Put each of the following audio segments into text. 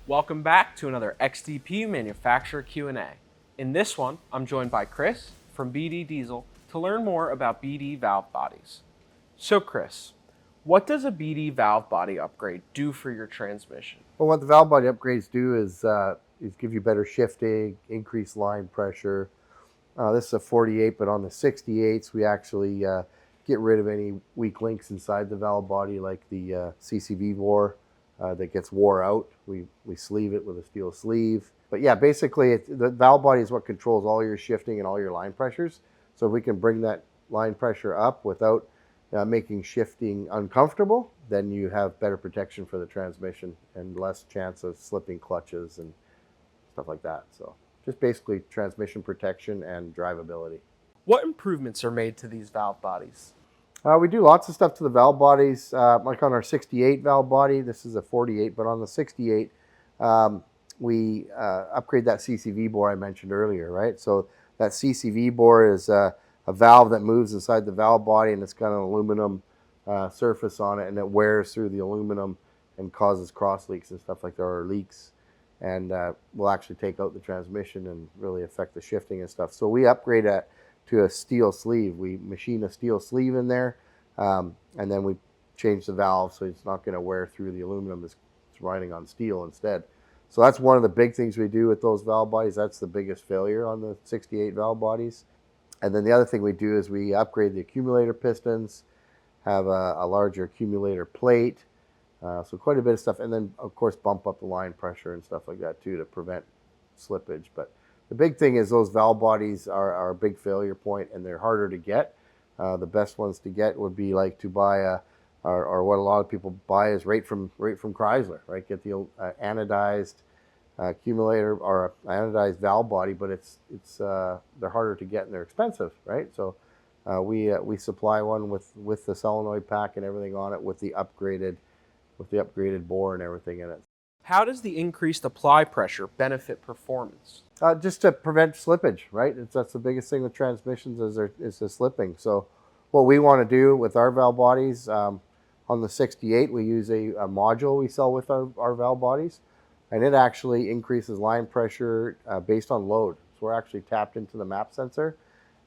Welcome back to another XDP Manufacturer Q&A. In this one, I'm joined by Chris from BD Diesel to learn more about BD valve bodies. So Chris, what does a BD valve body upgrade do for your transmission? Well, what the valve body upgrades do is give you better shifting, increase line pressure. This is a 48, but on the 68s, we actually get rid of any weak links inside the valve body, like the CCV bore that gets wore out. We sleeve it with a steel sleeve. But yeah, basically, the valve body is what controls all your shifting and all your line pressures. So if we can bring that line pressure up without making shifting uncomfortable, then you have better protection for the transmission and less chance of slipping clutches and stuff like that. So just basically transmission protection and drivability. What improvements are made to these valve bodies? We do lots of stuff to the valve bodies, like on our 68 valve body. This is a 48, but on the 68, we upgrade that CCV bore I mentioned earlier, right? So that CCV bore is a valve that moves inside the valve body, and it's got an aluminum surface on it, and it wears through the aluminum and causes cross leaks and stuff like that, or leaks, and will actually take out the transmission and really affect the shifting and stuff. So we upgrade that to a steel sleeve. We machine a steel sleeve in there, and then we change the valve so it's not going to wear through the aluminum. It's riding on steel instead. So that's one of the big things we do with those valve bodies. That's the biggest failure on the 68 valve bodies. And then the other thing we do is we upgrade the accumulator pistons, have a larger accumulator plate, so quite a bit of stuff. And then, of course, bump up the line pressure and stuff like that too to prevent slippage. But the big thing is those valve bodies are a big failure point, and they're harder to get. The best ones to get would be like to buy or what a lot of people buy is right from Chrysler, right? Get the anodized accumulator or anodized valve body, but they're harder to get and they're expensive, right? So we supply one with the solenoid pack and everything on it, with the upgraded bore and everything in it. How does the increased apply pressure benefit performance? Just to prevent slippage, right? That's the biggest thing with transmissions is the slipping. So what we want to do with our valve bodies, on the 68, we use a module we sell with our valve bodies, and it actually increases line pressure based on load. So we're actually tapped into the map sensor,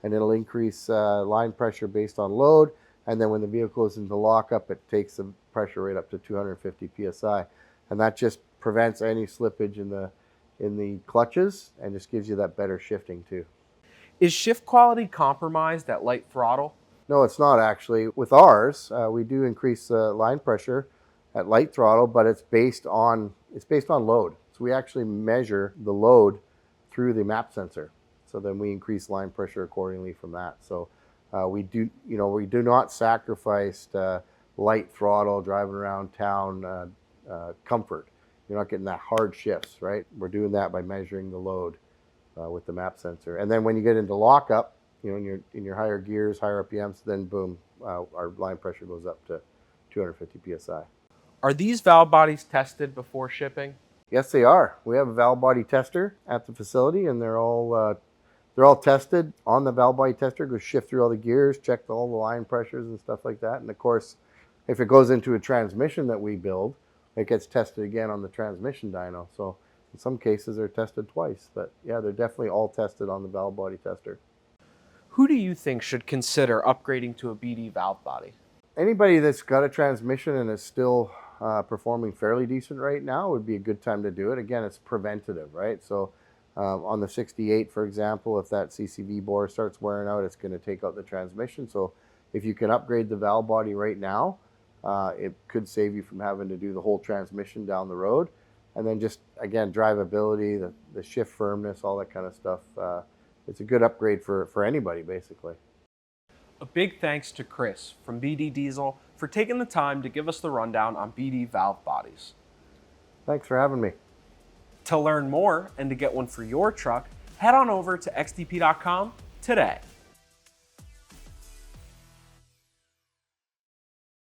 and it'll increase line pressure based on load. And then when the vehicle is into lockup, it takes the pressure rate up to 250 psi, and that just prevents any slippage in the clutches and just gives you that better shifting too. Is shift quality compromised at light throttle? No, it's not actually. With ours, we do increase line pressure at light throttle, but it's based on load. So we actually measure the load through the map sensor. So then we increase line pressure accordingly from that. So we do not sacrifice light throttle driving around town comfort. You're not getting that hard shifts, right? We're doing that by measuring the load with the map sensor. And then when you get into lockup, in your higher gears, higher RPMs, then boom, our line pressure goes up to 250 psi. Are these valve bodies tested before shipping? Yes, they are. We have a valve body tester at the facility, and they're all tested on the valve body tester. Goes shift through all the gears, check all the line pressures and stuff like that. And of course, if it goes into a transmission that we build, it gets tested again on the transmission dyno. So in some cases, they're tested twice. But yeah, they're definitely all tested on the valve body tester. Who do you think should consider upgrading to a BD valve body? Anybody that's got a transmission and is still performing fairly decent right now would be a good time to do it. Again, it's preventative, right? So on the 68, for example, if that CCV bore starts wearing out, it's going to take out the transmission. So if you can upgrade the valve body right now, it could save you from having to do the whole transmission down the road. And then just, again, drivability, the shift firmness, all that kind of stuff. It's a good upgrade for anybody, basically. A big thanks to Chris from BD Diesel for taking the time to give us the rundown on BD valve bodies. Thanks for having me. To learn more and to get one for your truck, head on over to xdp.com today.